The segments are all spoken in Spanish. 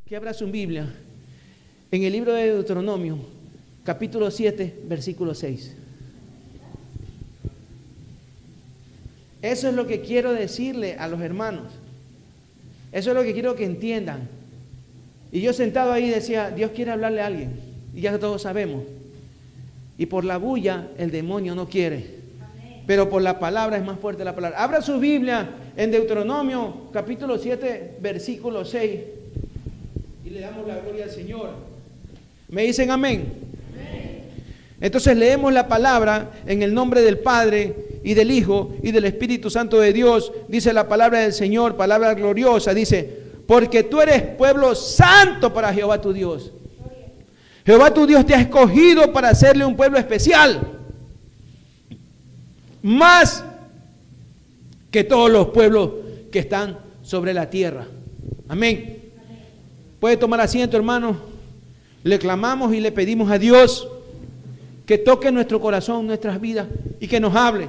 Que abra su Biblia en el libro de Deuteronomio, capítulo 7, versículo 6. Eso es lo que quiero decirle a los hermanos. Eso es lo que quiero que entiendan. Y yo sentado ahí decía, Dios quiere hablarle a alguien. Y ya todos sabemos. Y por la bulla el demonio no quiere. Pero por la palabra es más fuerte la palabra. Abra su Biblia en Deuteronomio capítulo 7, versículo 6. Y le damos la gloria al Señor. ¿Me dicen amén? Amén. Entonces leemos la palabra en el nombre del Padre y del Hijo y del Espíritu Santo de Dios. Dice la palabra del Señor, palabra gloriosa. Dice, porque tú eres pueblo santo para Jehová tu Dios. Jehová tu Dios te ha escogido para hacerle un pueblo especial, más que todos los pueblos que están sobre la tierra. Amén. Puede tomar asiento, hermano. Le clamamos y le pedimos a Dios que toque nuestro corazón, nuestras vidas y que nos hable.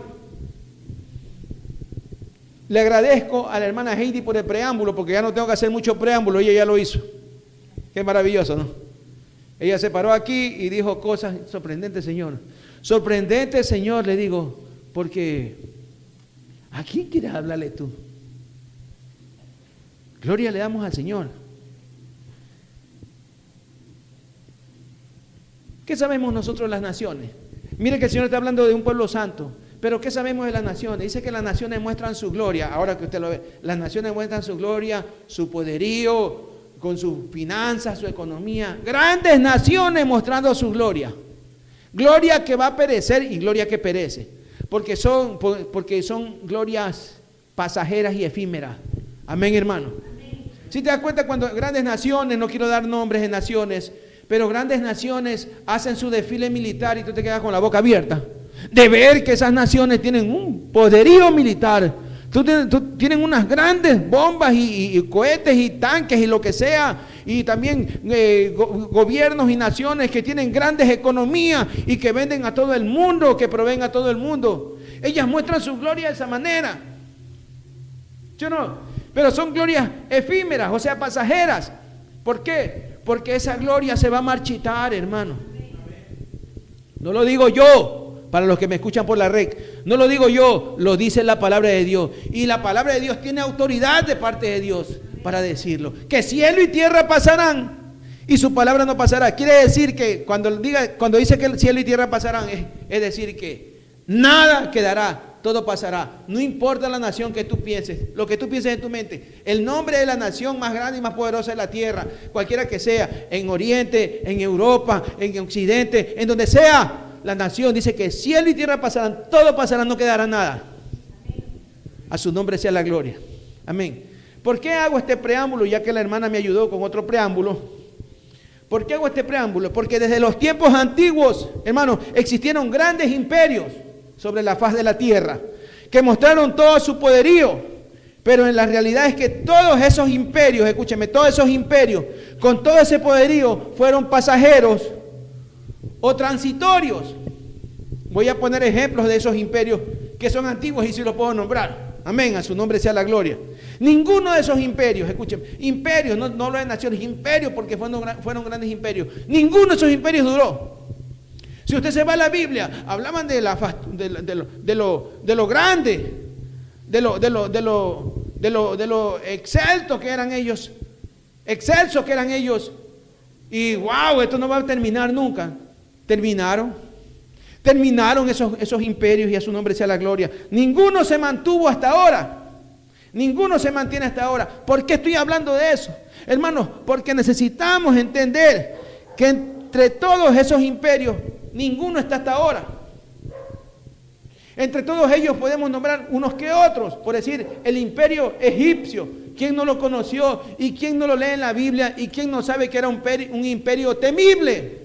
Le agradezco a la hermana Heidi por el preámbulo, porque ya no tengo que hacer mucho preámbulo, ella ya lo hizo. Qué maravilloso, ¿no? Ella se paró aquí y dijo cosas sorprendentes, Señor. Sorprendente, Señor, le digo, porque ¿a quién quieres hablarle tú? Gloria le damos al Señor. ¿Qué sabemos nosotros de las naciones? Mire que el Señor está hablando de un pueblo santo, pero ¿qué sabemos de las naciones? Dice que las naciones muestran su gloria. Ahora que usted lo ve, las naciones muestran su gloria, su poderío, con sus finanzas, su economía. Grandes naciones mostrando su gloria. Gloria que va a perecer y gloria que perece. Porque son glorias pasajeras y efímeras. Amén, hermano. Amén. Si te das cuenta, cuando grandes naciones, no quiero dar nombres de naciones, pero grandes naciones hacen su desfile militar y tú te quedas con la boca abierta de ver que esas naciones tienen un poderío militar. Tienen unas grandes bombas y cohetes y tanques y lo que sea, y también gobiernos y naciones que tienen grandes economías y que venden a todo el mundo, que proveen a todo el mundo. Ellas muestran su gloria de esa manera, ¿sí o no? Pero son glorias efímeras, o sea, pasajeras. ¿Por qué? Porque esa gloria se va a marchitar, hermano. No lo digo yo, para los que me escuchan por la red, no lo digo yo, lo dice la palabra de Dios. Y la palabra de Dios tiene autoridad de parte de Dios para decirlo. Que cielo y tierra pasarán y su palabra no pasará. Quiere decir que cuando dice que el cielo y tierra pasarán, es decir que nada quedará. Todo pasará, no importa la nación que tú pienses, lo que tú pienses en tu mente. El nombre de la nación más grande y más poderosa de la tierra, cualquiera que sea, en Oriente, en Europa, en Occidente, en donde sea la nación, dice que cielo y tierra pasarán, todo pasará, no quedará nada. A su nombre sea la gloria. Amén. ¿Por qué hago este preámbulo? Ya que la hermana me ayudó con otro preámbulo. ¿Por qué hago este preámbulo? Porque desde los tiempos antiguos, hermanos, existieron grandes imperios sobre la faz de la tierra, que mostraron todo su poderío, pero en la realidad es que todos esos imperios, escúcheme, todos esos imperios, con todo ese poderío, fueron pasajeros o transitorios. Voy a poner ejemplos de esos imperios que son antiguos y si los puedo nombrar. Amén, a su nombre sea la gloria. Ninguno de esos imperios, escúcheme, imperios, no lo de naciones, imperios, porque fueron grandes imperios. Ninguno de esos imperios duró. Si usted se va a la Biblia, hablaban de lo grande, de lo excelsos que eran ellos, y wow, esto no va a terminar nunca. Terminaron esos imperios y a su nombre sea la gloria. Ninguno se mantuvo hasta ahora, ninguno se mantiene hasta ahora. ¿Por qué estoy hablando de eso? Hermanos, porque necesitamos entender que entre todos esos imperios, ninguno está hasta ahora. Entre todos ellos podemos nombrar unos que otros. Por decir, el imperio egipcio. ¿Quién no lo conoció? ¿Y quién no lo lee en la Biblia? ¿Y quién no sabe que era un imperio temible?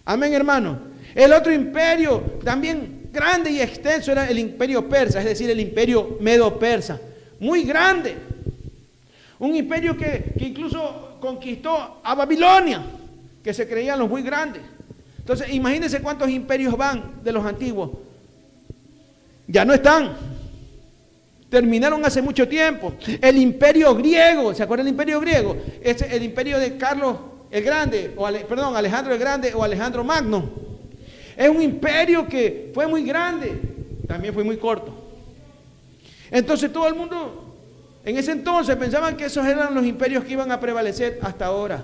Amén, hermano. El otro imperio también grande y extenso era el imperio persa, es decir, el imperio medo-persa. Muy grande. Un imperio que incluso conquistó a Babilonia, que se creían los muy grandes. Entonces, imagínense cuántos imperios van de los antiguos. Ya no están. Terminaron hace mucho tiempo. El imperio griego, ¿se acuerdan del imperio griego? El imperio de Carlos el Grande, Alejandro el Grande o Alejandro Magno. Es un imperio que fue muy grande, también fue muy corto. Entonces todo el mundo, en ese entonces, pensaban que esos eran los imperios que iban a prevalecer hasta ahora.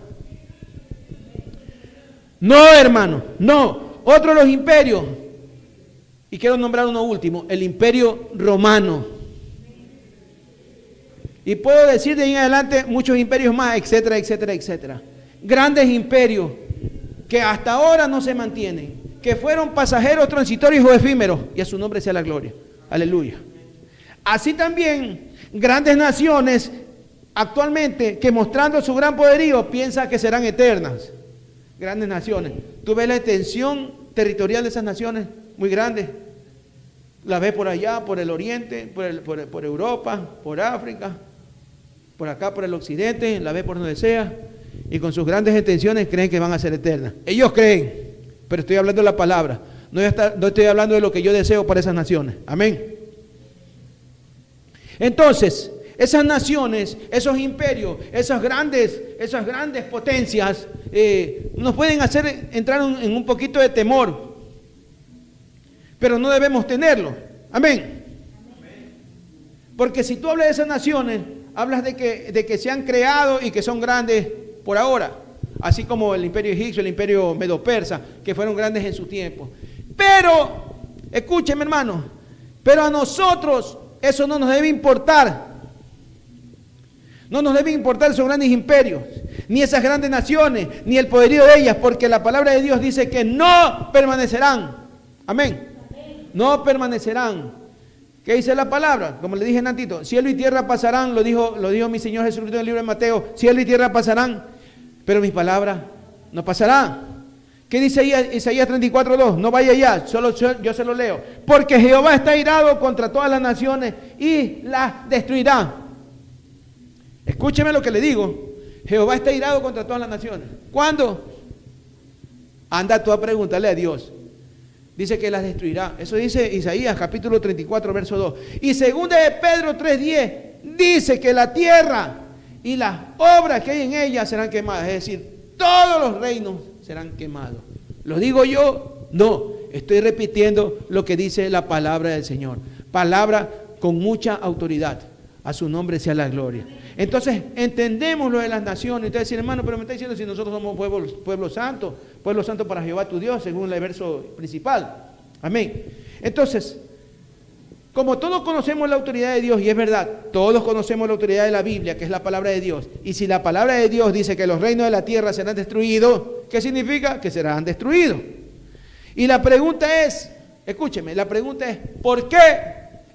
No, hermano, no. Otro de los imperios, y quiero nombrar uno último, el imperio romano. Y puedo decir de ahí en adelante muchos imperios más, etcétera, etcétera, etcétera. Grandes imperios que hasta ahora no se mantienen, que fueron pasajeros, transitorios o efímeros, y a su nombre sea la gloria. Aleluya. Así también, grandes naciones actualmente que mostrando su gran poderío piensan que serán eternas. Grandes naciones. Tú ves la extensión territorial de esas naciones muy grandes. La ves por allá, por el oriente, por Europa, por África, por acá, por el occidente, la ves por donde sea, y con sus grandes extensiones creen que van a ser eternas. Ellos creen, pero estoy hablando de la palabra. No estoy hablando de lo que yo deseo para esas naciones. Amén. Entonces, esas naciones, esos imperios, esas grandes potencias, nos pueden hacer entrar en un poquito de temor, pero no debemos tenerlo. Amén. Porque si tú hablas de esas naciones, hablas de que se han creado y que son grandes por ahora, así como el imperio egipcio, el imperio medo-persa, que fueron grandes en su tiempo. Pero, escúcheme, hermano, pero a nosotros eso no nos debe importar. No nos deben importar esos grandes imperios, ni esas grandes naciones, ni el poderío de ellas, porque la palabra de Dios dice que no permanecerán. Amén. No permanecerán. ¿Qué dice la palabra? Como le dije Nantito, cielo y tierra pasarán, lo dijo mi Señor Jesucristo en el libro de Mateo, cielo y tierra pasarán, pero mis palabras no pasarán. ¿Qué dice Isaías 34:2? No vaya allá, solo yo se lo leo. Porque Jehová está irado contra todas las naciones y las destruirá. Escúcheme lo que le digo. Jehová está irado contra todas las naciones. ¿Cuándo? Anda tú a preguntarle a Dios. Dice que las destruirá. Eso dice Isaías capítulo 34, verso 2. Y segunda de Pedro 3:10 dice que la tierra y las obras que hay en ella serán quemadas. Es decir, todos los reinos serán quemados. ¿Lo digo yo? No. Estoy repitiendo lo que dice la palabra del Señor. Palabra con mucha autoridad. A su nombre sea la gloria. Entonces, entendemos lo de las naciones. Usted dice, hermano, pero me está diciendo si nosotros somos pueblo santo para Jehová tu Dios, según el verso principal. Amén. Entonces, como todos conocemos la autoridad de Dios, y es verdad, todos conocemos la autoridad de la Biblia, que es la palabra de Dios, y si la palabra de Dios dice que los reinos de la tierra serán destruidos, ¿qué significa? Que serán destruidos. Y la pregunta es, escúcheme, la pregunta es, ¿por qué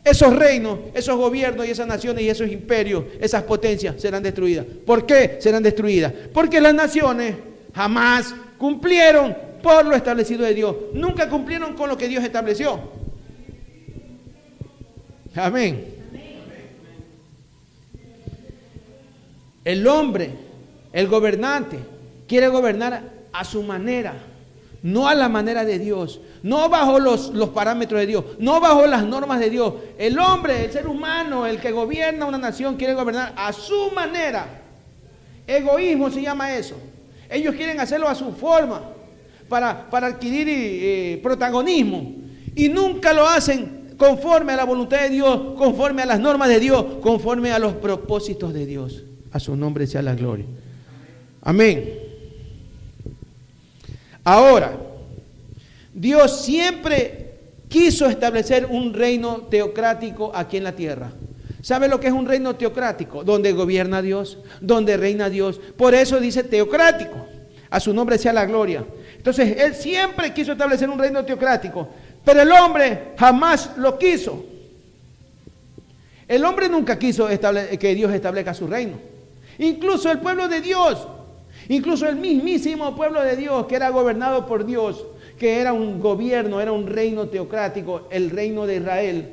esos reinos, esos gobiernos y esas naciones y esos imperios, esas potencias serán destruidas? ¿Por qué serán destruidas? Porque las naciones jamás cumplieron por lo establecido de Dios. Nunca cumplieron con lo que Dios estableció. Amén. El hombre, el gobernante, quiere gobernar a su manera, no a la manera de Dios, no bajo los parámetros de Dios, no bajo las normas de Dios. El hombre, el ser humano, el que gobierna una nación, quiere gobernar a su manera. Egoísmo se llama eso. Ellos quieren hacerlo a su forma para adquirir protagonismo, y nunca lo hacen conforme a la voluntad de Dios, conforme a las normas de Dios, conforme a los propósitos de Dios. A su nombre sea la gloria. Amén. Ahora, Dios siempre quiso establecer un reino teocrático aquí en la tierra. ¿Sabe lo que es un reino teocrático? Donde gobierna Dios, donde reina Dios. Por eso dice teocrático. A su nombre sea la gloria. Entonces, Él siempre quiso establecer un reino teocrático, pero el hombre jamás lo quiso. El hombre nunca quiso que Dios establezca su reino. Incluso el pueblo de Dios, incluso el mismísimo pueblo de Dios, que era gobernado por Dios, que era un gobierno, era un reino teocrático, el reino de Israel,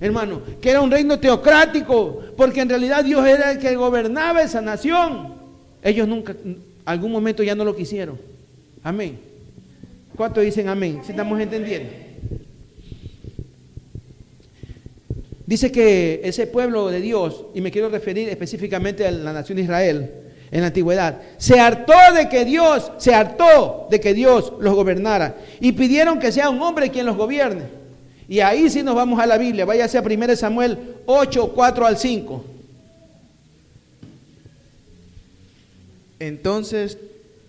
hermano, que era un reino teocrático, porque en realidad Dios era el que gobernaba esa nación. Ellos nunca, algún momento ya no lo quisieron. Amén. ¿Cuántos dicen amén? ¿Sí estamos entendiendo? Dice que ese pueblo de Dios, y me quiero referir específicamente a la nación de Israel en la antigüedad, se hartó de que Dios los gobernara y pidieron que sea un hombre quien los gobierne. Y ahí sí nos vamos a la Biblia, váyase a 1 Samuel 8, 4 al 5. Entonces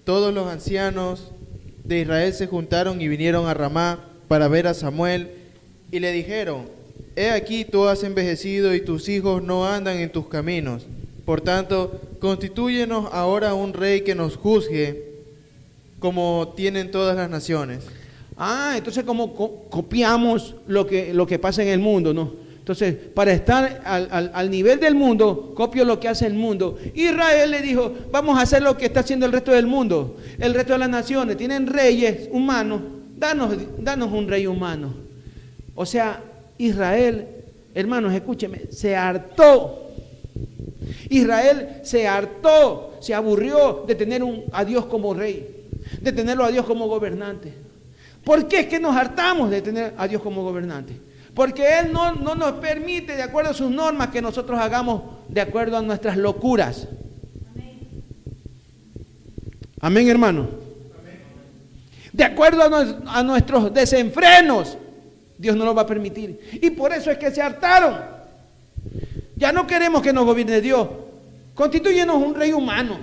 todos los ancianos de Israel se juntaron y vinieron a Ramá para ver a Samuel y le dijeron: He aquí, tú has envejecido y tus hijos no andan en tus caminos. Por tanto, constitúyenos ahora un rey que nos juzgue como tienen todas las naciones. Entonces como copiamos lo que pasa en el mundo, ¿no? Entonces, para estar al nivel del mundo, copio lo que hace el mundo. Israel le dijo: vamos a hacer lo que está haciendo el resto del mundo, el resto de las naciones. Tienen reyes humanos, danos un rey humano. O sea, Israel, hermanos, escúcheme, se hartó. Israel se hartó, se aburrió de tener a Dios como rey, de tenerlo a Dios como gobernante. ¿Por qué es que nos hartamos de tener a Dios como gobernante? Porque Él no nos permite, de acuerdo a sus normas, que nosotros hagamos de acuerdo a nuestras locuras. Amén, hermano. Amén. De acuerdo a nuestros desenfrenos, Dios no lo va a permitir. Y por eso es que se hartaron. Ya no queremos que nos gobierne Dios. Constitúyenos un rey humano.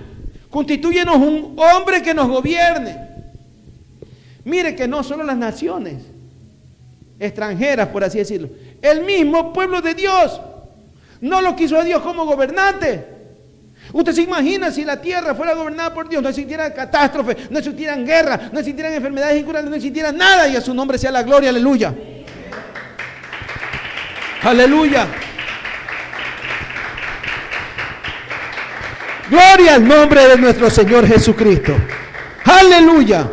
Constitúyenos un hombre que nos gobierne. Mire que no solo las naciones extranjeras, por así decirlo, el mismo pueblo de Dios no lo quiso a Dios como gobernante. Usted se imagina si la tierra fuera gobernada por Dios, no existieran catástrofes, no existieran guerras, no existieran enfermedades incurables, no existiera nada, y a su nombre sea la gloria, aleluya. Aleluya. Gloria al nombre de nuestro Señor Jesucristo. Aleluya.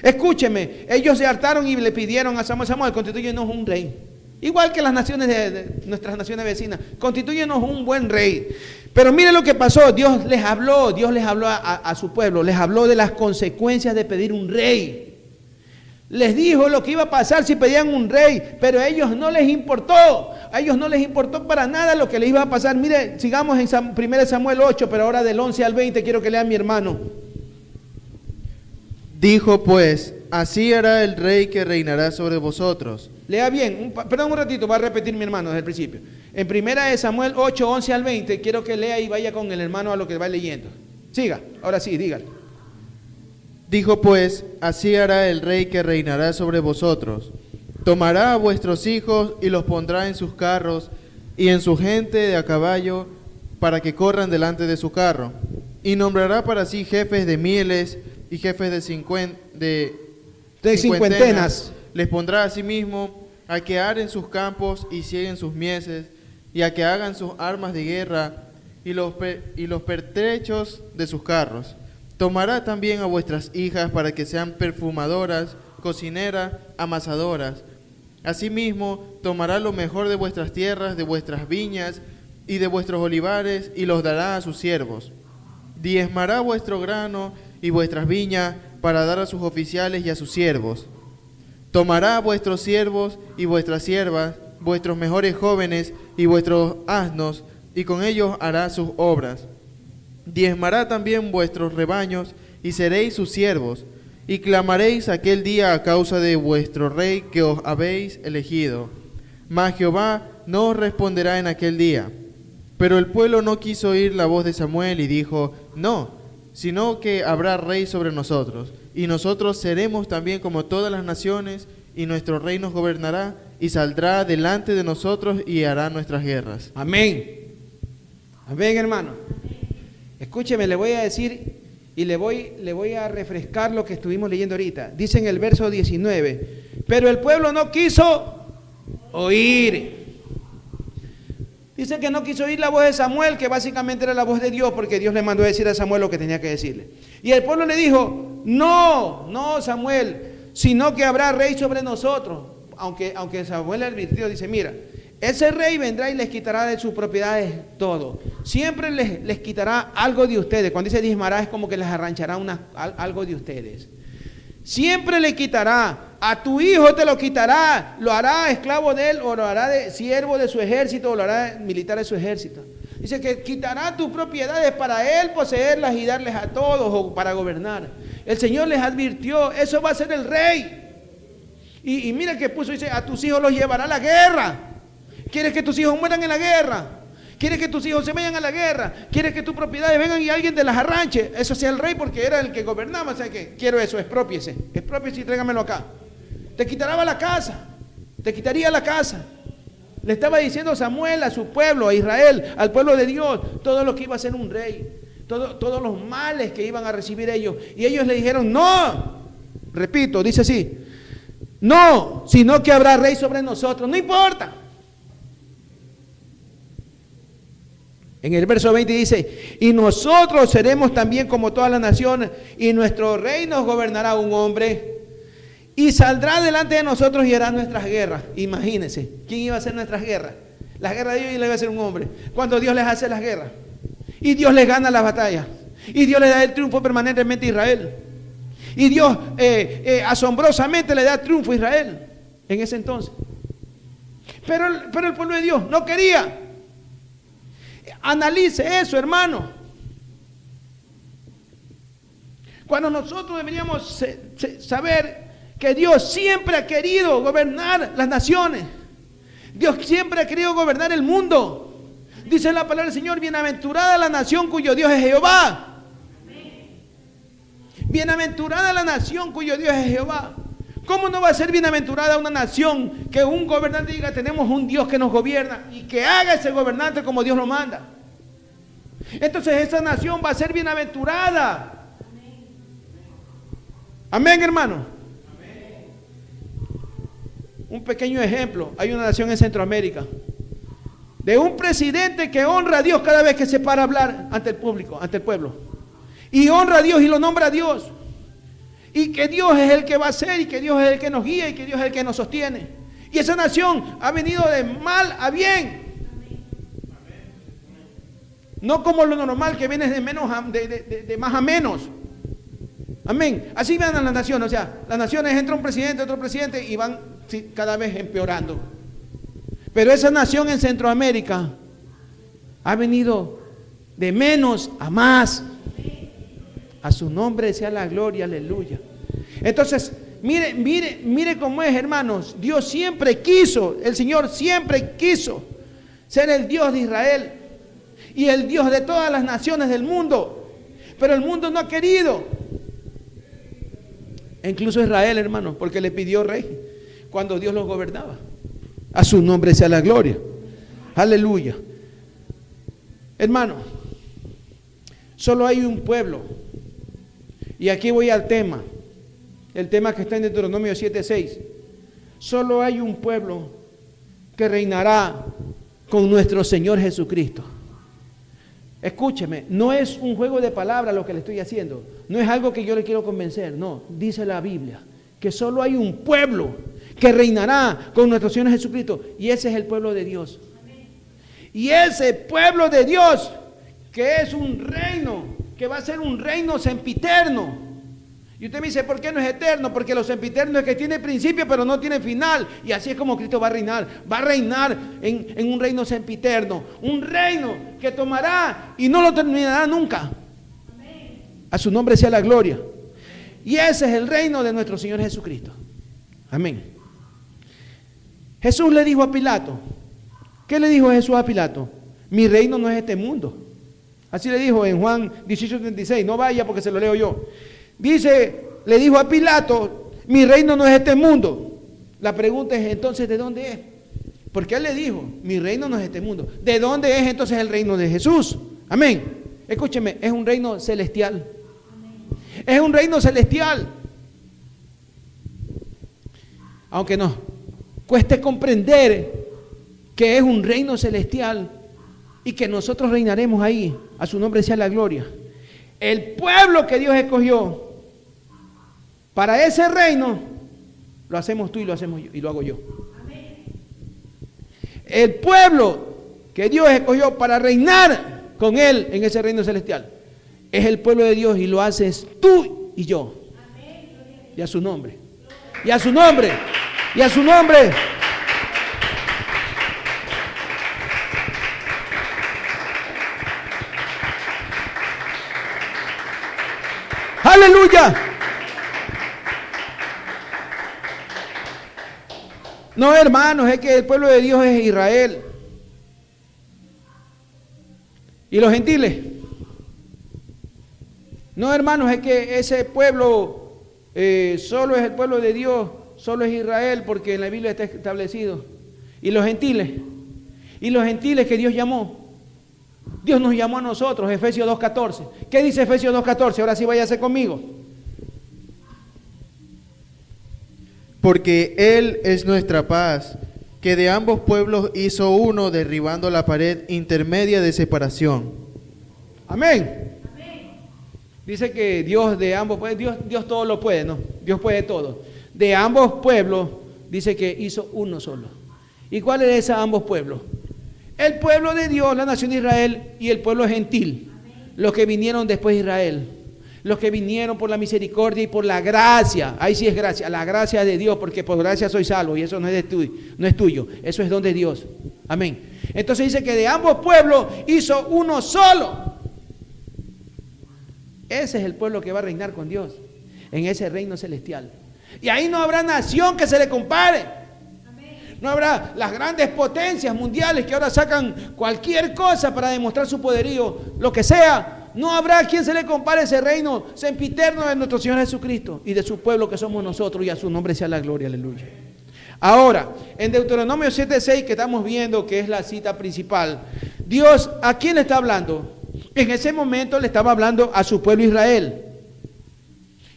Escúcheme, ellos se hartaron y le pidieron a Samuel: constitúyenos un rey. Igual que las naciones de nuestras naciones vecinas, constitúyenos un buen rey. Pero mire lo que pasó, Dios les habló a su pueblo, les habló de las consecuencias de pedir un rey. Les dijo lo que iba a pasar si pedían un rey, pero a ellos no les importó. A ellos no les importó para nada lo que les iba a pasar. Mire, sigamos en 1 Samuel 8, pero ahora del 11 al 20 quiero que lea mi hermano. Dijo pues: así hará el rey que reinará sobre vosotros. Lea bien, perdón un ratito, va a repetir mi hermano desde el principio. En 1 Samuel 8, 11 al 20, quiero que lea y vaya con el hermano a lo que va leyendo. Siga, ahora sí, dígalo. Dijo pues: así hará el rey que reinará sobre vosotros. Tomará a vuestros hijos y los pondrá en sus carros y en su gente de a caballo para que corran delante de su carro. Y nombrará para sí jefes de mieles y jefes de cincuentenas. Les pondrá a sí mismo a que aren sus campos y cieguen sus mieses, y a que hagan sus armas de guerra y los pertrechos de sus carros. Tomará también a vuestras hijas para que sean perfumadoras, cocineras, amasadoras. Asimismo, tomará lo mejor de vuestras tierras, de vuestras viñas y de vuestros olivares, y los dará a sus siervos. Diezmará vuestro grano y vuestras viñas para dar a sus oficiales y a sus siervos. Tomará a vuestros siervos y vuestras siervas, vuestros mejores jóvenes y vuestros asnos, y con ellos hará sus obras. Diezmará también vuestros rebaños, y seréis sus siervos, y clamaréis aquel día a causa de vuestro rey que os habéis elegido. Mas Jehová no os responderá en aquel día. Pero el pueblo no quiso oír la voz de Samuel y dijo: no, sino que habrá rey sobre nosotros, y nosotros seremos también como todas las naciones, y nuestro rey nos gobernará, y saldrá delante de nosotros y hará nuestras guerras. Amén. Amén, hermano. Escúcheme, le voy a decir y le voy a refrescar lo que estuvimos leyendo ahorita. Dice en el verso 19: pero el pueblo no quiso oír. Dice que no quiso oír la voz de Samuel, que básicamente era la voz de Dios, porque Dios le mandó a decir a Samuel lo que tenía que decirle. Y el pueblo le dijo: no Samuel, sino que habrá rey sobre nosotros. Aunque Samuel le advirtió, dice: mira, ese rey vendrá y les quitará de sus propiedades todo. Siempre les quitará algo de ustedes. Cuando dice diezmará, es como que les arranchará algo de ustedes. Siempre le quitará. A tu hijo te lo quitará. Lo hará esclavo de él, o lo hará de siervo de su ejército, o lo hará militar de su ejército. Dice que quitará tus propiedades para él poseerlas y darles a todos, o para gobernar. El Señor les advirtió, eso va a ser el rey. Y mira que puso, dice, a tus hijos los llevará a la guerra. ¿Quieres que tus hijos mueran en la guerra? ¿Quieres que tus hijos se vayan a la guerra? ¿Quieres que tus propiedades vengan y alguien te las arranche? Eso sea el rey, porque era el que gobernaba. O sea que quiero eso, expropiese y tráigamelo acá. Te quitará la casa, te quitaría la casa. Le estaba diciendo Samuel a su pueblo, a Israel, al pueblo de Dios, todo lo que iba a ser un rey, todos los males que iban a recibir ellos. Y ellos le dijeron, no, repito, dice así, no, sino que habrá rey sobre nosotros, no importa. En el verso 20 dice, y nosotros seremos también como todas las naciones, y nuestro rey nos gobernará un hombre, y saldrá delante de nosotros y hará nuestras guerras. Imagínense, ¿quién iba a hacer nuestras guerras? Las guerras de Dios le iba a hacer un hombre. Cuando Dios les hace las guerras, y Dios les gana las batallas, y Dios le da el triunfo permanentemente a Israel, y Dios asombrosamente le da triunfo a Israel en ese entonces. Pero el pueblo de Dios no quería. Analice eso, hermano. Cuando nosotros deberíamos saber que Dios siempre ha querido gobernar las naciones. Dios siempre ha querido gobernar el mundo. Dice la palabra del Señor, bienaventurada la nación cuyo Dios es Jehová. Bienaventurada la nación cuyo Dios es Jehová. ¿Cómo no va a ser bienaventurada una nación que un gobernante diga, tenemos un Dios que nos gobierna, y que haga ese gobernante como Dios lo manda? Entonces esa nación va a ser bienaventurada. Amén, hermano. Un pequeño ejemplo, hay una nación en Centroamérica de un presidente que honra a Dios cada vez que se para a hablar ante el público, ante el pueblo, y honra a Dios y lo nombra a Dios, y que Dios es el que va a hacer, y que Dios es el que nos guía, y que Dios es el que nos sostiene. Y esa nación ha venido de mal a bien, no como lo normal que viene de más a menos. Amén. Así van a las naciones. O sea, las naciones, entra un presidente, otro presidente, y van cada vez empeorando. Pero esa nación en Centroamérica ha venido de menos a más. A su nombre sea la gloria, aleluya. Entonces, mire cómo es, hermanos. Dios siempre quiso, el Señor siempre quiso ser el Dios de Israel y el Dios de todas las naciones del mundo. Pero el mundo no ha querido. Incluso Israel, hermano, porque le pidió rey cuando Dios los gobernaba. A su nombre sea la gloria. Aleluya. Hermano, solo hay un pueblo. Y aquí voy al tema. El tema que está en Deuteronomio 7:6. Solo hay un pueblo que reinará con nuestro Señor Jesucristo. Escúcheme, no es un juego de palabras lo que le estoy haciendo. No es algo que yo le quiero convencer. No, dice la Biblia que solo hay un pueblo que reinará con nuestro Señor Jesucristo. Y ese es el pueblo de Dios. Y ese pueblo de Dios, que es un reino, que va a ser un reino sempiterno. Y usted me dice, ¿por qué no es eterno? Porque lo sempiterno es que tiene principio pero no tiene final. Y así es como Cristo va a reinar. Va a reinar en un reino sempiterno. Un reino que tomará y no lo terminará nunca. A su nombre sea la gloria. Y ese es el reino de nuestro Señor Jesucristo. Amén. Jesús le dijo a Pilato. ¿Qué le dijo Jesús a Pilato? Mi reino no es este mundo. Así le dijo en Juan 18:36. No vaya porque se lo leo yo. Dice, le dijo a Pilato, mi reino no es este mundo. La pregunta es entonces, ¿de dónde es? Porque él le dijo, mi reino no es este mundo. ¿De dónde es entonces el reino de Jesús? Amén. Escúcheme, es un reino celestial. Es un reino celestial. Aunque nos cueste comprender que es un reino celestial y que nosotros reinaremos ahí, a su nombre sea la gloria. El pueblo que Dios escogió para ese reino, lo hacemos tú y lo hacemos yo, y lo hago yo. El pueblo que Dios escogió para reinar con Él en ese reino celestial, es el pueblo de Dios y lo haces tú y yo. Y a su nombre. Y a su nombre. Y a su nombre. Aleluya. No, hermanos, es que el pueblo de Dios es Israel. ¿Y los gentiles? No, hermanos, es que ese pueblo solo es el pueblo de Dios, solo es Israel, porque en la Biblia está establecido. ¿Y los gentiles? ¿Y los gentiles que Dios llamó? Dios nos llamó a nosotros, Efesios 2:14. ¿Qué dice Efesios 2:14? Ahora sí váyase conmigo. Porque Él es nuestra paz, que de ambos pueblos hizo uno, derribando la pared intermedia de separación. Amén. Dice que Dios de ambos, Dios todo lo puede, ¿no? Dios puede todo. De ambos pueblos, dice que hizo uno solo. ¿Y cuál es ese ambos pueblos? El pueblo de Dios, la nación de Israel, y el pueblo gentil. Los que vinieron después de Israel. Los que vinieron por la misericordia y por la gracia. Ahí sí es gracia, la gracia de Dios, porque por gracia soy salvo, y eso no es tuyo, eso es don de Dios. Amén. Entonces dice que de ambos pueblos hizo uno solo. Ese es el pueblo que va a reinar con Dios en ese reino celestial. Y ahí no habrá nación que se le compare. No habrá las grandes potencias mundiales que ahora sacan cualquier cosa para demostrar su poderío, lo que sea. No habrá quien se le compare ese reino sempiterno de nuestro Señor Jesucristo y de su pueblo que somos nosotros, y a su nombre sea la gloria, aleluya. Ahora, en Deuteronomio 7:6 que estamos viendo, que es la cita principal, Dios, ¿a quién le está hablando? En ese momento le estaba hablando a su pueblo Israel.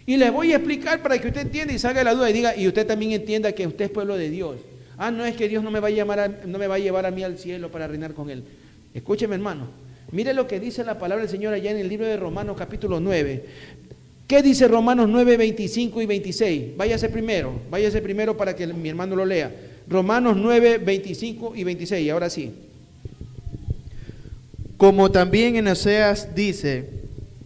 Y le voy a explicar para que usted entienda y salga de la duda y diga, y usted también entienda que usted es pueblo de Dios. Ah, no es que Dios no me va a llevar a mí al cielo para reinar con Él. Escúcheme, hermano. Mire lo que dice la palabra del Señor allá en el libro de Romanos capítulo 9. ¿Qué dice Romanos 9, 25 y 26? Váyase primero para que mi hermano lo lea. Romanos 9, 25 y 26, ahora sí. Como también en Oseas dice,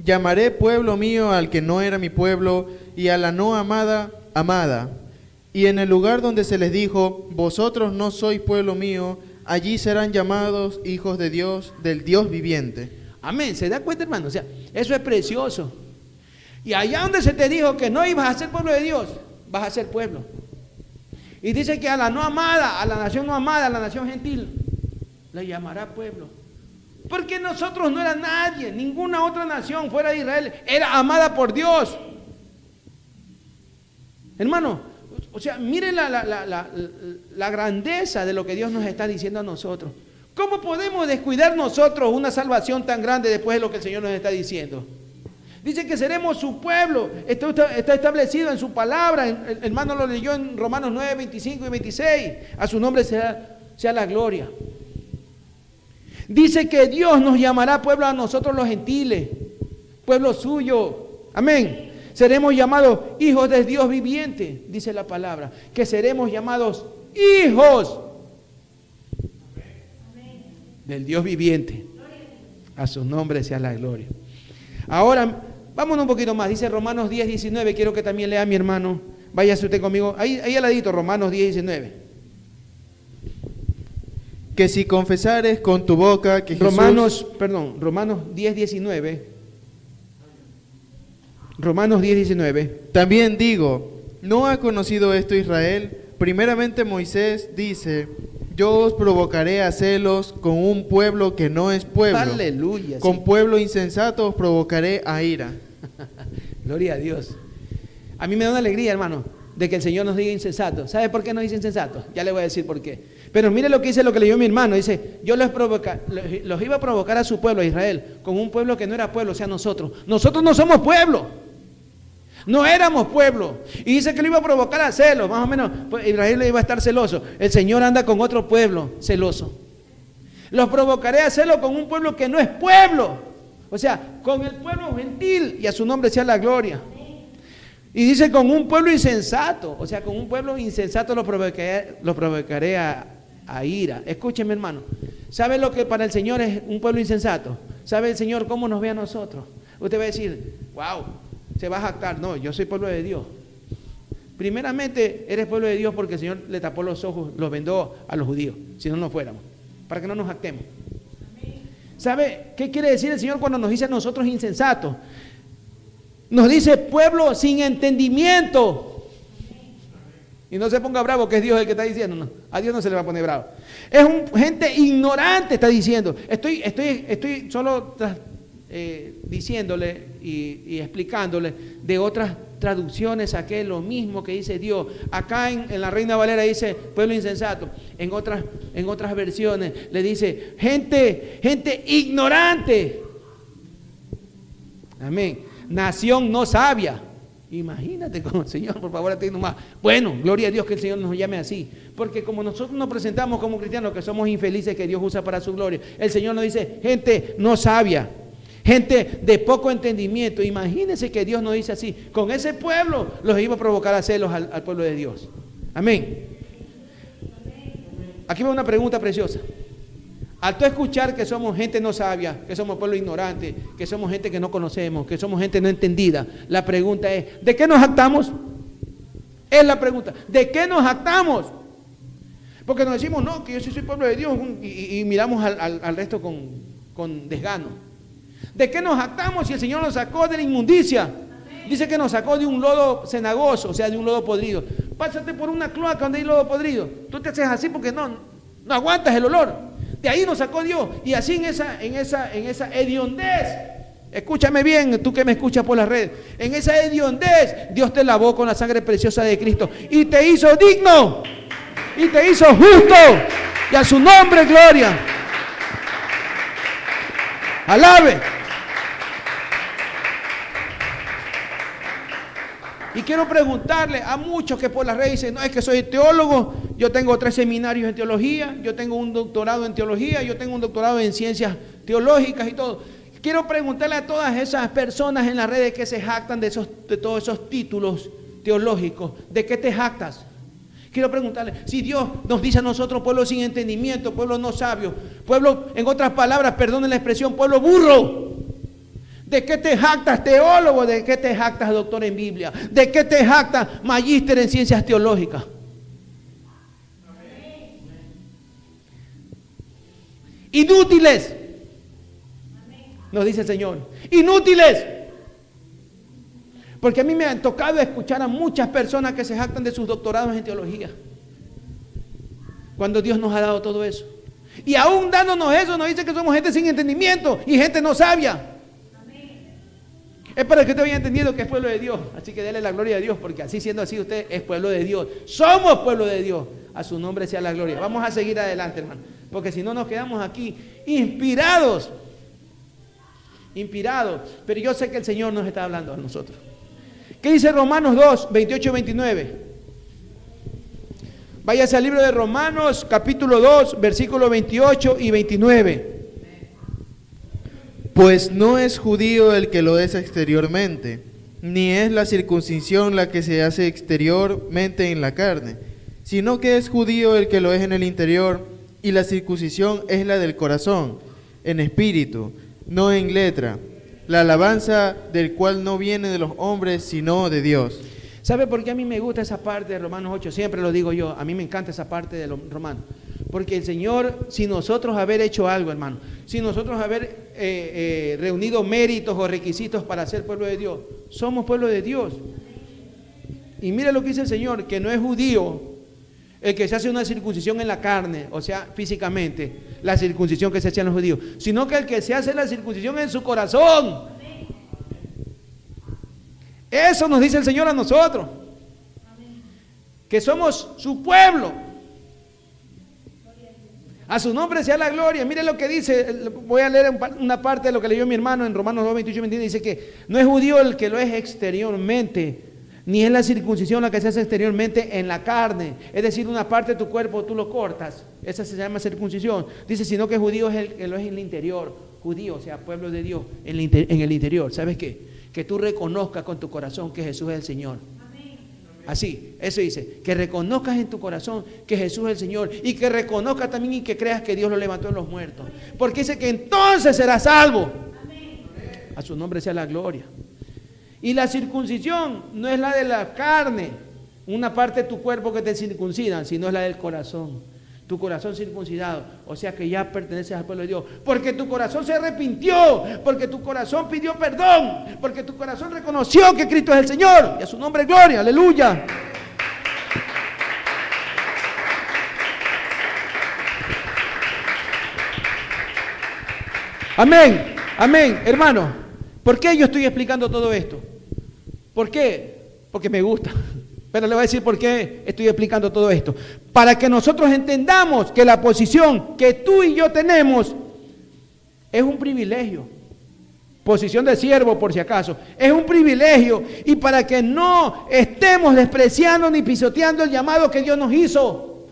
llamaré pueblo mío al que no era mi pueblo, y a la no amada, amada. Y en el lugar donde se les dijo, vosotros no sois pueblo mío, allí serán llamados hijos de Dios, del Dios viviente. Amén, ¿se da cuenta, hermano? O sea, eso es precioso. Y allá donde se te dijo que no ibas a ser pueblo de Dios, vas a ser pueblo. Y dice que a la no amada, a la nación no amada, a la nación gentil, la llamará pueblo. Porque nosotros no era nadie, ninguna otra nación fuera de Israel era amada por Dios. Hermano, o sea, miren la grandeza de lo que Dios nos está diciendo a nosotros. ¿Cómo podemos descuidar nosotros una salvación tan grande después de lo que el Señor nos está diciendo? Dice que seremos su pueblo. Esto está establecido en su palabra. El hermano lo leyó en Romanos 9, 25 y 26. A su nombre sea la gloria. Dice que Dios nos llamará pueblo a nosotros los gentiles, pueblo suyo. Amén. Seremos llamados hijos de Dios viviente, dice la palabra, que seremos llamados hijos del Dios viviente. A su nombre sea la gloria. Ahora, vámonos un poquito más. Dice Romanos 10, 19. Quiero que también lea mi hermano. Váyase usted conmigo. Ahí al ladito, Romanos 10, 19. Que si confesares con tu boca que Romanos 10, 19. Romanos 10, 19. También digo, ¿no ha conocido esto Israel? Primeramente Moisés dice, yo os provocaré a celos con un pueblo que no es pueblo. Aleluya. Con sí. pueblo insensato os provocaré a ira. Gloria a Dios. A mí me da una alegría, hermano, de que el Señor nos diga insensato. ¿Sabe por qué nos dice insensato? Ya le voy a decir por qué. Pero mire lo que dice, lo que leyó mi hermano. Dice, yo los iba a provocar a su pueblo, a Israel, con un pueblo que no era pueblo, o sea, nosotros. Nosotros no somos pueblo. No éramos pueblo. Y dice que lo iba a provocar a celos. Más o menos, pues, Israel le iba a estar celoso. El Señor anda con otro pueblo celoso. Los provocaré a celos con un pueblo que no es pueblo. O sea, con el pueblo gentil. Y a su nombre sea la gloria. Y dice con un pueblo insensato. O sea, con un pueblo insensato lo provocaré a ira. Escúcheme, hermano. ¿Sabe lo que para el Señor es un pueblo insensato? ¿Sabe el Señor cómo nos ve a nosotros? Usted va a decir, wow, se va a jactar. No, yo soy pueblo de Dios. Primeramente, eres pueblo de Dios porque el Señor le tapó los ojos, los vendó a los judíos, si no, no fuéramos, para que no nos jactemos. ¿Sabe qué quiere decir el Señor cuando nos dice a nosotros insensatos? Nos dice pueblo sin entendimiento. Y no se ponga bravo, que es Dios el que está diciendo, no, a Dios no se le va a poner bravo. Es gente ignorante, está diciendo. Estoy solo diciéndole y explicándole de otras traducciones a que es lo mismo que dice Dios. Acá en la Reina Valera dice pueblo insensato. En otras versiones le dice gente ignorante. Amén. Nación no sabia. Imagínate como el Señor, por favor, atiende más. Bueno, gloria a Dios que el Señor nos llame así. Porque como nosotros nos presentamos como cristianos, que somos infelices, que Dios usa para su gloria, el Señor nos dice gente no sabia, gente de poco entendimiento. Imagínense que Dios nos dice así. Con ese pueblo los iba a provocar a celos al pueblo de Dios. Amén. Aquí va una pregunta preciosa. Al tú escuchar que somos gente no sabia, que somos pueblo ignorante, que somos gente que no conocemos, que somos gente no entendida, la pregunta es, ¿de qué nos jactamos? Es la pregunta, ¿de qué nos jactamos? Porque nos decimos, no, que yo sí soy pueblo de Dios y miramos al resto con desgano. ¿De qué nos jactamos si el Señor nos sacó de la inmundicia? Dice que nos sacó de un lodo cenagoso, o sea, de un lodo podrido. Pásate por una cloaca donde hay lodo podrido. Tú te haces así porque no aguantas el olor. De ahí nos sacó Dios. Y así en esa hediondez, escúchame bien, tú que me escuchas por las redes, en esa hediondez Dios te lavó con la sangre preciosa de Cristo y te hizo digno y te hizo justo, y a su nombre gloria. Alabe. Y quiero preguntarle a muchos que por las redes dicen, no, es que soy teólogo, yo tengo 3 seminarios en teología, yo tengo un doctorado en teología, yo tengo un doctorado en ciencias teológicas y todo. Quiero preguntarle a todas esas personas en las redes que se jactan de todos esos títulos teológicos, ¿de qué te jactas? Quiero preguntarle, si Dios nos dice a nosotros, pueblo sin entendimiento, pueblo no sabio, pueblo, en otras palabras, perdonen la expresión, pueblo burro. ¿De qué te jactas, teólogo? ¿De qué te jactas, doctor en Biblia? ¿De qué te jactas, magíster en ciencias teológicas? Inútiles, nos dice el Señor. Inútiles. Porque a mí me han tocado escuchar a muchas personas que se jactan de sus doctorados en teología, cuando Dios nos ha dado todo eso. Y aún dándonos eso, nos dice que somos gente sin entendimiento y gente no sabia. Es para que usted haya entendido que es pueblo de Dios. Así que dele la gloria a Dios, porque así siendo así usted es pueblo de Dios. Somos pueblo de Dios. A su nombre sea la gloria. Vamos a seguir adelante, hermano, porque si no nos quedamos aquí inspirados. Pero yo sé que el Señor nos está hablando a nosotros. ¿Qué dice Romanos 2, 28 y 29? Váyase al libro de Romanos, capítulo 2, versículos 28 y 29. Pues no es judío el que lo es exteriormente, ni es la circuncisión la que se hace exteriormente en la carne, sino que es judío el que lo es en el interior, y la circuncisión es la del corazón, en espíritu, no en letra, la alabanza del cual no viene de los hombres, sino de Dios. ¿Sabe por qué a mí me gusta esa parte de Romanos 8? Siempre lo digo yo, a mí me encanta esa parte de los Romanos. Porque el Señor, si nosotros haber hecho algo, hermano, si nosotros haber reunido méritos o requisitos para ser pueblo de Dios, somos pueblo de Dios. Y mire lo que dice el Señor, que no es judío el que se hace una circuncisión en la carne, o sea, físicamente, la circuncisión que se hacían los judíos, sino que el que se hace la circuncisión en su corazón. Eso nos dice el Señor a nosotros, que somos su pueblo. A su nombre sea la gloria. Mire lo que dice, voy a leer una parte de lo que leyó mi hermano en Romanos 2, 28 y 29. Dice que no es judío el que lo es exteriormente, ni es la circuncisión la que se hace exteriormente en la carne. Es decir, una parte de tu cuerpo tú lo cortas, esa se llama circuncisión. Dice, sino que judío es el que lo es en el interior. Judío, o sea, pueblo de Dios, en el interior. ¿Sabes qué? Que tú reconozcas con tu corazón que Jesús es el Señor. Así, eso dice, que reconozcas en tu corazón que Jesús es el Señor, y que reconozcas también y que creas que Dios lo levantó de los muertos, porque dice que entonces serás salvo. A su nombre sea la gloria. Y la circuncisión no es la de la carne, una parte de tu cuerpo que te circuncidan, sino es la del corazón. Tu corazón circuncidado, o sea que ya perteneces al pueblo de Dios, porque tu corazón se arrepintió, porque tu corazón pidió perdón, porque tu corazón reconoció que Cristo es el Señor, y a su nombre gloria, aleluya. Amén, amén, hermano. ¿Por qué yo estoy explicando todo esto? ¿Por qué? Porque me gusta. Pero le voy a decir por qué estoy explicando todo esto. Para que nosotros entendamos que la posición que tú y yo tenemos es un privilegio. Posición de siervo, por si acaso. Es un privilegio. Y para que no estemos despreciando ni pisoteando el llamado que Dios nos hizo.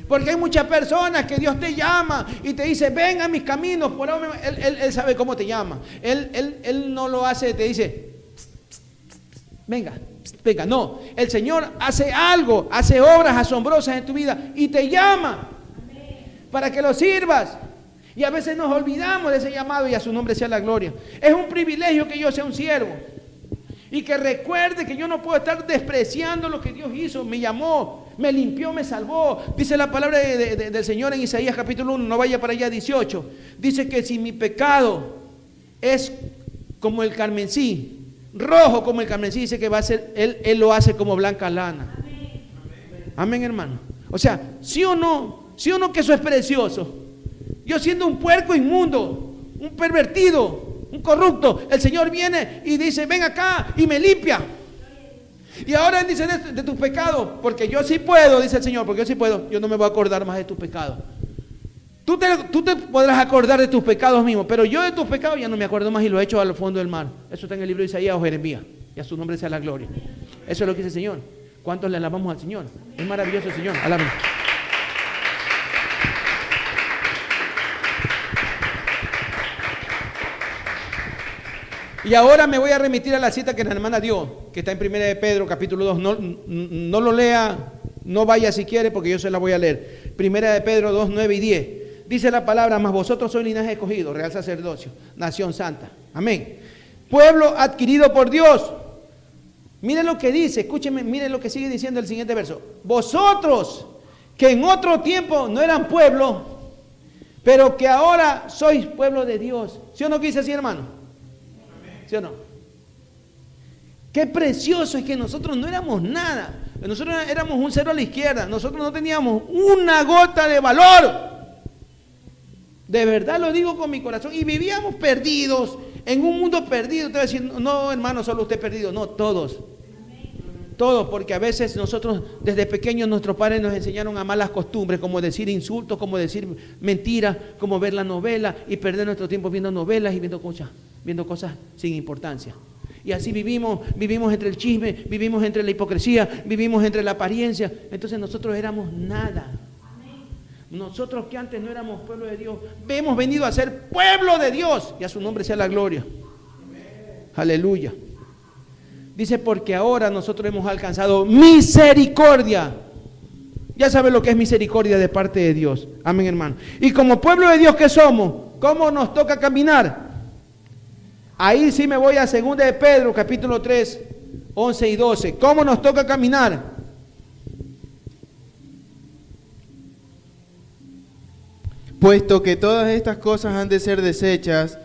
Porque hay muchas personas que Dios te llama y te dice, ven a mis caminos. Por ahora, él sabe cómo te llama. Él no lo hace, te dice, venga, venga, no, el Señor hace algo, hace obras asombrosas en tu vida y te llama para que lo sirvas. Y a veces nos olvidamos de ese llamado y a su nombre sea la gloria. Es un privilegio que yo sea un siervo y que recuerde que yo no puedo estar despreciando lo que Dios hizo. Me llamó, me limpió, me salvó. Dice la palabra del Señor en Isaías capítulo 1, no vaya para allá 18. Dice que si mi pecado es como el carmesí, rojo como el carmesí, dice que va a ser, él lo hace como blanca lana. Amén, hermano. O sea, sí o no que eso es precioso. Yo siendo un puerco inmundo, un pervertido, un corrupto, el Señor viene y dice, ven acá y me limpia. Y ahora Él dice de tus pecados, porque yo sí puedo, dice el Señor, porque yo sí puedo, yo no me voy a acordar más de tus pecados. Tú te podrás acordar de tus pecados mismos, pero yo de tus pecados ya no me acuerdo más y lo he hecho al fondo del mar. Eso está en el libro de Isaías o Jeremías. Y a su nombre sea la gloria. Eso es lo que dice el Señor. ¿Cuántos le alabamos al Señor? Es maravilloso el Señor. Alábenlo. Y ahora me voy a remitir a la cita que la hermana dio, que está en 1 de Pedro, capítulo 2. No lo lea, no vaya si quiere, porque yo se la voy a leer. 1 de Pedro 2, 9 y 10. Dice la palabra, mas vosotros sois linaje escogido, real sacerdocio, nación santa. Amén. Pueblo adquirido por Dios. Miren lo que dice, escúchenme, miren lo que sigue diciendo el siguiente verso. Vosotros, que en otro tiempo no eran pueblo, pero que ahora sois pueblo de Dios. ¿Sí o no dice así, hermano? ¿Sí o no? Qué precioso es que nosotros no éramos nada. Nosotros éramos un cero a la izquierda. Nosotros no teníamos una gota de valor. De verdad lo digo con mi corazón. Y vivíamos perdidos, en un mundo perdido. Te voy a decir, no, hermano, solo usted perdido. No, todos. Todos, porque a veces nosotros desde pequeños nuestros padres nos enseñaron a malas costumbres, como decir insultos, como decir mentiras, como ver la novela y perder nuestro tiempo viendo novelas y viendo cosas sin importancia. Y así vivimos entre el chisme, vivimos entre la hipocresía, vivimos entre la apariencia. Entonces nosotros éramos nada. Nosotros que antes no éramos pueblo de Dios, hemos venido a ser pueblo de Dios y a su nombre sea la gloria. Aleluya. Dice, porque ahora nosotros hemos alcanzado misericordia. Ya sabes lo que es misericordia de parte de Dios. Amén, hermano. Y como pueblo de Dios que somos, ¿cómo nos toca caminar? Ahí sí me voy a 2 de Pedro, capítulo 3, 11 y 12. ¿Cómo nos toca caminar? Puesto que todas estas cosas han de ser deshechas,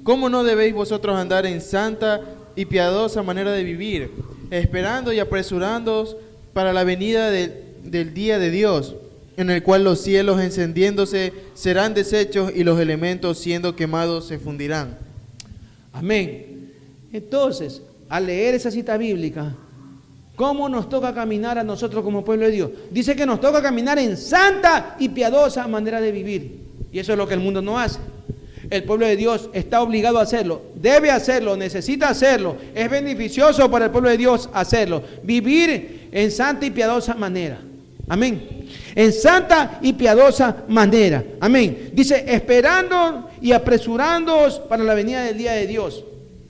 ¿cómo no debéis vosotros andar en santa y piadosa manera de vivir, esperando y apresurándoos para la venida del día de Dios, en el cual los cielos encendiéndose serán deshechos y los elementos siendo quemados se fundirán? Amén. Entonces, al leer esa cita bíblica, ¿cómo nos toca caminar a nosotros como pueblo de Dios? Dice que nos toca caminar en santa y piadosa manera de vivir. Y eso es lo que el mundo no hace. El pueblo de Dios está obligado a hacerlo, debe hacerlo, necesita hacerlo. Es beneficioso para el pueblo de Dios hacerlo. Vivir en santa y piadosa manera. Amén. En santa y piadosa manera. Amén. Dice, esperando y apresurándonos para la venida del día de Dios.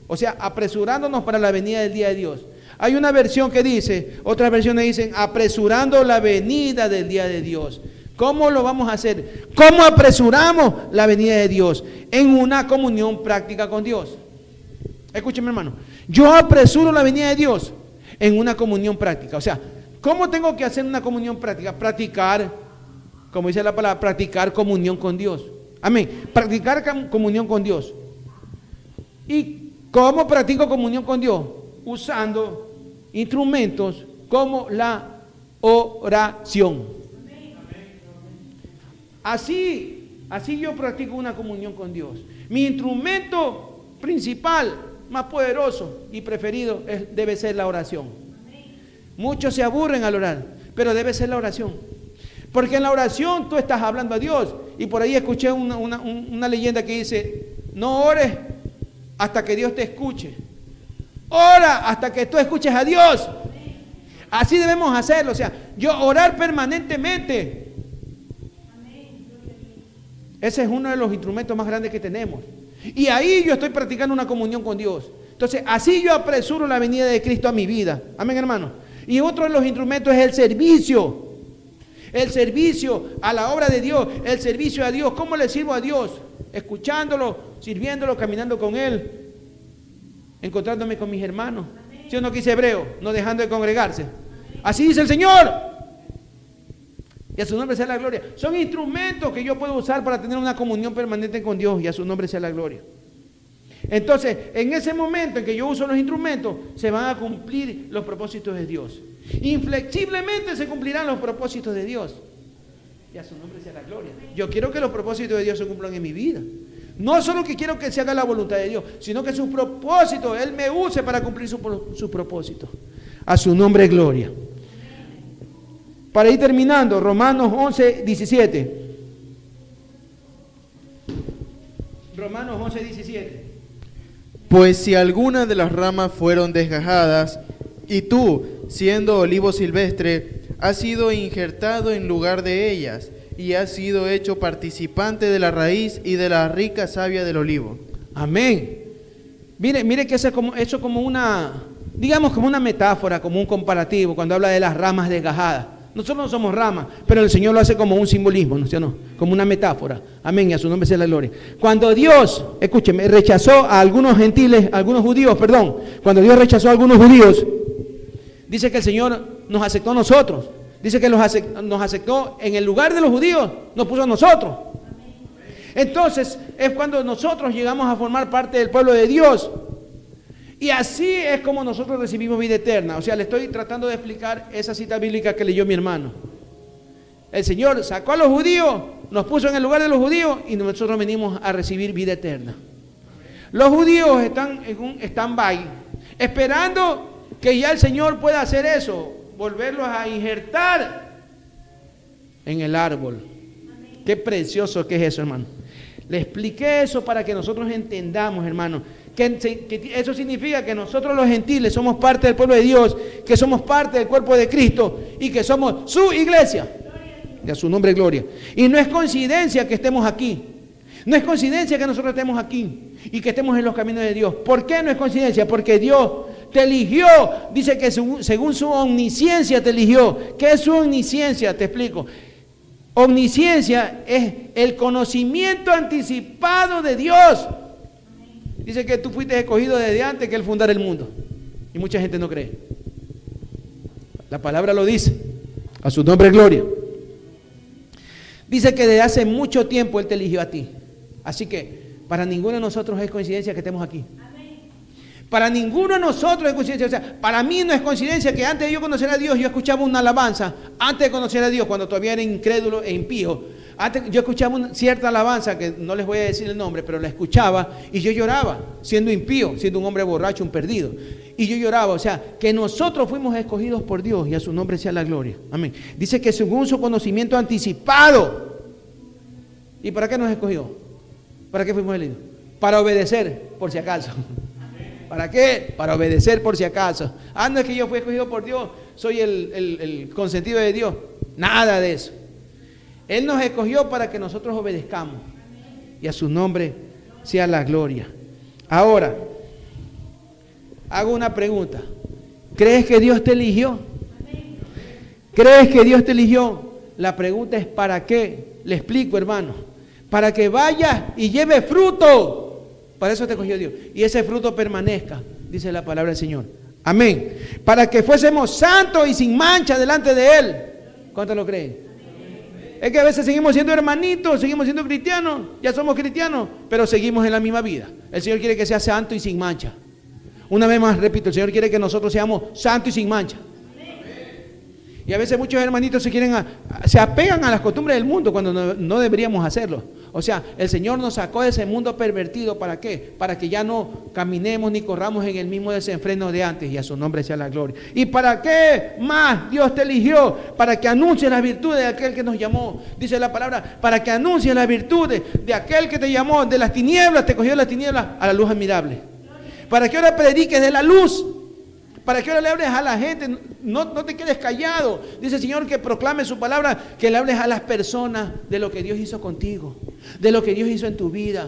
O sea, apresurándonos para la venida del día de Dios. Hay una versión que dice, otras versiones dicen, apresurando la venida del día de Dios. ¿Cómo lo vamos a hacer? ¿Cómo apresuramos la venida de Dios? En una comunión práctica con Dios. Escúcheme, hermano. Yo apresuro la venida de Dios en una comunión práctica. O sea, ¿cómo tengo que hacer una comunión práctica? Practicar, como dice la palabra, practicar comunión con Dios. Amén. Practicar comunión con Dios. ¿Y cómo practico comunión con Dios? Usando instrumentos como la oración. Así yo practico una comunión con Dios. Mi instrumento principal, más poderoso y preferido debe ser la oración. Muchos se aburren al orar, pero debe ser la oración. Porque en la oración tú estás hablando a Dios. Y por ahí escuché una leyenda que dice: no ores hasta que Dios te escuche. Ora hasta que tú escuches a Dios. Así debemos hacerlo. O sea, yo orar permanentemente. Ese es uno de los instrumentos más grandes que tenemos. Y ahí yo estoy practicando una comunión con Dios. Entonces, así yo apresuro la venida de Cristo a mi vida. Amén, hermano. Y otro de los instrumentos es el servicio. El servicio a la obra de Dios. El servicio a Dios. ¿Cómo le sirvo a Dios? Escuchándolo, sirviéndolo, caminando con Él, encontrándome con mis hermanos. ¿Sí o no, que dice Hebreo? No dejando de congregarse. Así dice el Señor. Y a su nombre sea la gloria. Son instrumentos que yo puedo usar para tener una comunión permanente con Dios. Y a su nombre sea la gloria. Entonces, en ese momento en que yo uso los instrumentos, se van a cumplir los propósitos de Dios. Inflexiblemente se cumplirán los propósitos de Dios. Y a su nombre sea la gloria. Yo quiero que los propósitos de Dios se cumplan en mi vida. No solo que quiero que se haga la voluntad de Dios, sino que sus propósitos, Él me use para cumplir sus propósitos. A su nombre, gloria. Para ir terminando, Romanos 11, 17. Romanos 11, 17. Pues si algunas de las ramas fueron desgajadas, y tú, siendo olivo silvestre, has sido injertado en lugar de ellas, y has sido hecho participante de la raíz y de la rica savia del olivo. Amén. Mire que eso es como una, digamos, como una metáfora, como un comparativo, cuando habla de las ramas desgajadas. Nosotros no somos ramas, pero el Señor lo hace como un simbolismo, ¿no es cierto? Como una metáfora. Amén, y a su nombre sea la gloria. Cuando Dios, escúcheme, rechazó a algunos gentiles, cuando Dios rechazó a algunos judíos, dice que el Señor nos aceptó a nosotros. Dice que nos aceptó en el lugar de los judíos, nos puso a nosotros. Entonces, es cuando nosotros llegamos a formar parte del pueblo de Dios. Y así es como nosotros recibimos vida eterna. O sea, le estoy tratando de explicar esa cita bíblica que leyó mi hermano. El Señor sacó a los judíos, nos puso en el lugar de los judíos y nosotros venimos a recibir vida eterna. Los judíos están en un stand-by, esperando que ya el Señor pueda hacer eso, volverlos a injertar en el árbol. Qué precioso que es eso, hermano. Le expliqué eso para que nosotros entendamos, hermano, que eso significa que nosotros los gentiles somos parte del pueblo de Dios, que somos parte del cuerpo de Cristo y que somos su iglesia. Y a su nombre gloria. Y no es coincidencia que estemos aquí. No es coincidencia que nosotros estemos aquí y que estemos en los caminos de Dios. ¿Por qué no es coincidencia? Porque Dios te eligió. Dice que según su omnisciencia te eligió. ¿Qué es su omnisciencia? Te explico. Omnisciencia es el conocimiento anticipado de Dios. Dice que tú fuiste escogido desde antes que Él fundara el mundo. Y mucha gente no cree. La palabra lo dice. A su nombre gloria. Dice que desde hace mucho tiempo Él te eligió a ti. Así que para ninguno de nosotros es coincidencia que estemos aquí. Para ninguno de nosotros es coincidencia. O sea, para mí no es coincidencia que antes de yo conocer a Dios, yo escuchaba una alabanza. Antes de conocer a Dios, cuando todavía era incrédulo e impío. Antes yo escuchaba una cierta alabanza, que no les voy a decir el nombre, pero la escuchaba y yo lloraba, siendo impío, siendo un hombre borracho, un perdido. Y yo lloraba, o sea, que nosotros fuimos escogidos por Dios y a su nombre sea la gloria. Amén. Dice que según su conocimiento anticipado. ¿Y para qué nos escogió? ¿Para qué fuimos elegidos? Para obedecer, por si acaso. ¿Para qué? Para obedecer por si acaso. Ah, no es que yo fui escogido por Dios, soy el consentido de Dios. Nada de eso. Él nos escogió para que nosotros obedezcamos. Y a su nombre sea la gloria. Ahora, hago una pregunta. ¿Crees que Dios te eligió? ¿Crees que Dios te eligió? La pregunta es ¿para qué? Le explico, hermano. Para que vayas y lleve fruto. Para eso te escogió Dios. Y ese fruto permanezca, dice la palabra del Señor. Amén. Para que fuésemos santos y sin mancha delante de Él. ¿Cuántos lo creen? Es que a veces seguimos siendo hermanitos, seguimos siendo cristianos, ya somos cristianos, pero seguimos en la misma vida. El Señor quiere que sea santo y sin mancha. Una vez más, repito, el Señor quiere que nosotros seamos santos y sin mancha. Y a veces muchos hermanitos se apegan a las costumbres del mundo cuando no deberíamos hacerlo. O sea, el Señor nos sacó de ese mundo pervertido. ¿Para qué? Para que ya no caminemos ni corramos en el mismo desenfreno de antes, y a su nombre sea la gloria. ¿Y para qué más Dios te eligió? Para que anuncies las virtudes de aquel que nos llamó. Dice la palabra, para que anuncies las virtudes de aquel que te llamó de las tinieblas, te cogió de las tinieblas a la luz admirable. Para que ahora prediques de la luz. Para que ahora le hables a la gente, no te quedes callado. Dice el Señor que proclame su palabra, que le hables a las personas de lo que Dios hizo contigo, de lo que Dios hizo en tu vida.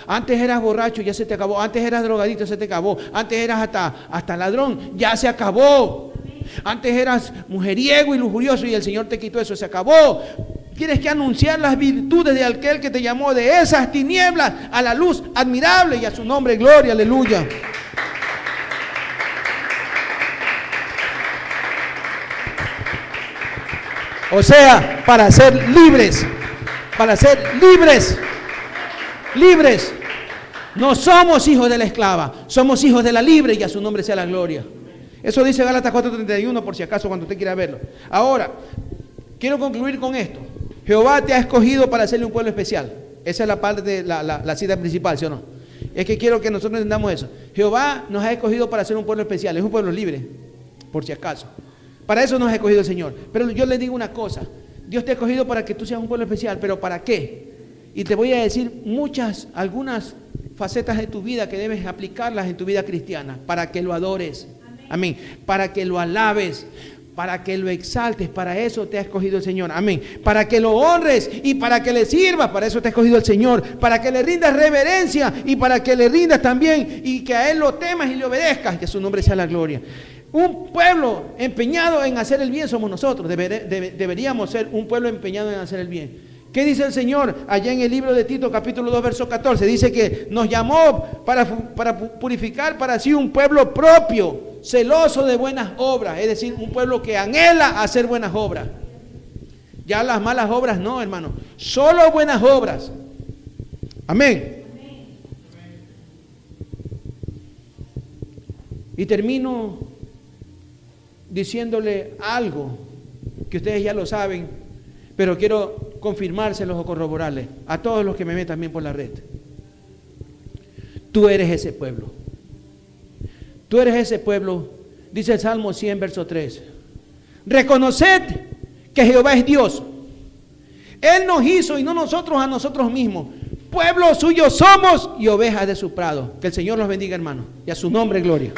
Antes eras borracho, ya se te acabó. Antes eras drogadito, se te acabó. Antes eras hasta ladrón, ya se acabó. Antes eras mujeriego y lujurioso y el Señor te quitó eso, se acabó. Tienes que anunciar las virtudes de aquel que te llamó de esas tinieblas a la luz admirable, y a su nombre gloria, aleluya. O sea, para ser libres, libres. No somos hijos de la esclava, somos hijos de la libre, y a su nombre sea la gloria. Eso dice Gálatas 4:31, por si acaso cuando usted quiera verlo. Ahora, quiero concluir con esto. Jehová te ha escogido para hacerle un pueblo especial. Esa es la parte de la cita principal, ¿sí o no? Es que quiero que nosotros entendamos eso. Jehová nos ha escogido para hacer un pueblo especial, es un pueblo libre, por si acaso. Para eso nos ha escogido el Señor. Pero yo les digo una cosa, Dios te ha escogido para que tú seas un pueblo especial, pero ¿para qué? Y te voy a decir algunas facetas de tu vida que debes aplicarlas en tu vida cristiana, para que lo adores. Amén. Para que lo alabes, para que lo exaltes, para eso te ha escogido el Señor. Amén. Para que lo honres y para que le sirvas, para eso te ha escogido el Señor. Para que le rindas reverencia y para que le rindas también y que a Él lo temas y le obedezcas, que a su nombre sea la gloria. Un pueblo empeñado en hacer el bien somos nosotros. Deberíamos ser un pueblo empeñado en hacer el bien. ¿Qué dice el Señor allá en el libro de Tito capítulo 2 verso 14? Dice que nos llamó para purificar para sí un pueblo propio, celoso de buenas obras. Es decir, un pueblo que anhela hacer buenas obras. Ya las malas obras no, hermano. Solo buenas obras. Amén. Y termino diciéndole algo que ustedes ya lo saben, pero quiero confirmárselos o corroborarles a todos los que me ven también por la red. Tú eres ese pueblo. Tú eres ese pueblo, dice el Salmo 100, verso 3. Reconoced que Jehová es Dios. Él nos hizo y no nosotros a nosotros mismos. Pueblo suyo somos y ovejas de su prado. Que el Señor los bendiga, hermano. Y a su nombre, gloria.